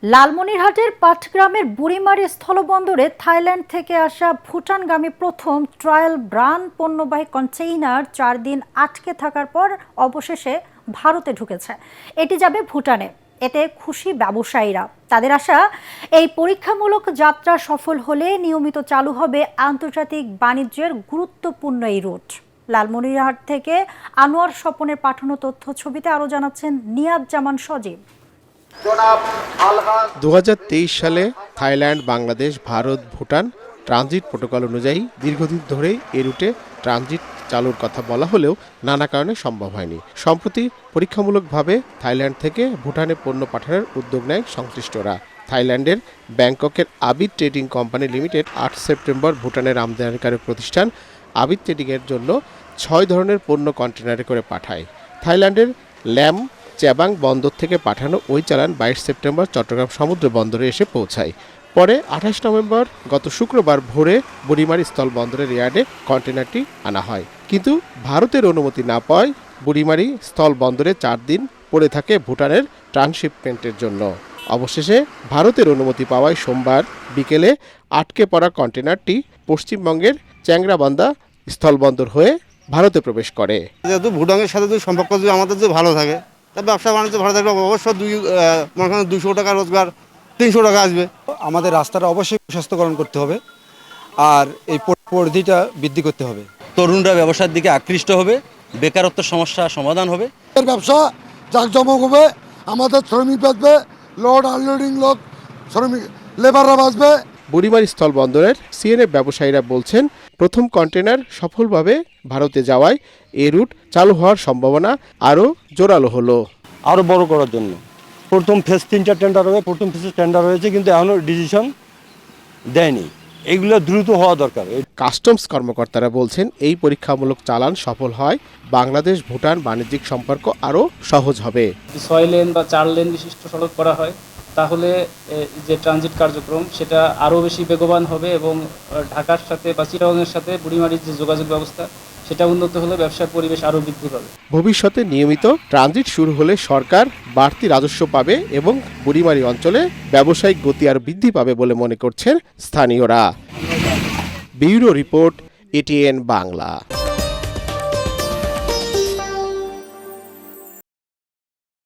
লালমনিরহাটের পাটগ্রামের বুড়িমারি স্থলবন্দরে থাইল্যান্ড থেকে আসা ভুটানগামী প্রথম ট্রায়াল ব্রান পণ্যবাহী কন্টেইনার 4 দিন আটকে থাকার পর অবশেষে ভারতে ঢুকেছে। এটি যাবে ভুটানে। এতে খুশি ব্যবসায়ীরা। তাদের আশা, এই পরীক্ষামূলক যাত্রা সফল হলে নিয়মিত চালু হবে আন্তর্জাতিক বাণিজ্যের গুরুত্বপূর্ণ এই রুট। লালমনিরহাট থেকে আনোয়ার স্বপনের পাঠানো তথ্য ছবিতে আরও জানাচ্ছেন নিয়াজ জামান সজীব। 2023 সালে Thailand, Bangladesh, Bharat, Bhutan transit protocol অনুযায়ী দীর্ঘদিন ধরেই এ রুটে ট্রানজিট চালুর কথা বলা হলেও নানা কারণে সম্ভব হয়নি। সম্প্রতি পরীক্ষামূলকভাবে থাইল্যান্ড থেকে ভুটানে পণ্য পাঠানোর উদ্যোগ নেয় সংশ্লিষ্টরা। থাইল্যান্ডের ব্যাংককের Abid trading company limited 8 September ভুটানের আমদানিকারক প্রতিষ্ঠান আবিদ ট্রেডিংয়ের জন্য 6 ধরনের পণ্য কন্টেনারে করে পাঠায়। থাইল্যান্ডের ল্যাম চ্যাবাং বন্দর থেকে পাঠানো ওই চালান 22 সেপ্টেম্বর চট্টগ্রাম সমুদ্র বন্দরে এসে পৌঁছায়। পরে 28 নভেম্বর গত শুক্রবার ভোরে বুড়িমারি স্থল বন্দরের ইয়ার্ডে কন্টেনারটি আনা হয়। কিন্তু ভারতের অনুমতি না পাওয়ায় বুড়িমারি স্থল বন্দরে 4 দিন পড়ে থাকে ভুটানের ট্রান্সশিপমেন্টের জন্য। অবশেষে ভারতের অনুমতি পাওয়ায় সোমবার বিকেলে আটকে পড়া কন্টেনারটি পশ্চিমবঙ্গের চ্যাংরাবান্ধা স্থলবন্দর হয়ে ভারতে প্রবেশ করে। যেহেতু ভুটানের সাথে সম্পর্ক যদি আমাদের যদি ভালো থাকে, তা ব্যবসা বাণিজ্য ভালো থাকলে অবশ্যই 200 টাকা রোজগার 300 টাকা আসবে। আমাদের রাস্তাটা অবশ্যই প্রশস্তকরণ করতে হবে, আর এই পরিধিটা বৃদ্ধি করতে হবে। তরুণরা ব্যবসার দিকে আকৃষ্ট হবে, বেকারত্ব সমস্যা সমাধান হবে। ব্যবসা জাঁকজমক হবে, আমাদের শ্রমিক বাঁচবে, লোড আনলোডিং লোক শ্রমিক লেবাররা বাঁচবে। বুড়িমারি স্থল বন্দরের সিএনএফ ব্যবসায়ীরা বলছেন, প্রথম কন্টেনার সফলভাবে ভারতে যাওয়ায় এ রুট চালু হওয়ার সম্ভাবনা আরও জোরালো হলো। আরও বড় করার জন্য প্রথম ফেজ 3টা টেন্ডার হবে, প্রথম ফেজে টেন্ডার হয়েছে কিন্তু এখনও ডিসিশন দেয়নি। এগুলো দ্রুত হওয়া দরকার। কাস্টমস কর্মকর্তারা বলছেন, এই পরীক্ষামূলক চালান সফল হয় বাংলাদেশ ভুটান বাণিজ্যিক সম্পর্ক আরও সহজ হবে। 6 লেন বা 4 লেন বিশিষ্ট সড়ক করা হয়, তাহলে যে ট্রানজিট কার্যক্রম সেটা আরও বেশি বেগবান হবে এবং ঢাকার সাথে বা চিটাগংয়ের সাথে বুড়িমারির যে যোগাযোগ ব্যবস্থা সেটা উন্নত হলে ব্যবসার পরিবেশ আরও বৃদ্ধি পাবে। ভবিষ্যতে নিয়মিত ট্রানজিট শুরু হলে সরকার বাড়তি রাজস্ব পাবে এবং বুড়িমারি অঞ্চলে ব্যবসায়িক গতি আর বৃদ্ধি পাবে বলে মনে করছেন স্থানীয়রা। Bureau report, ATN Bangla.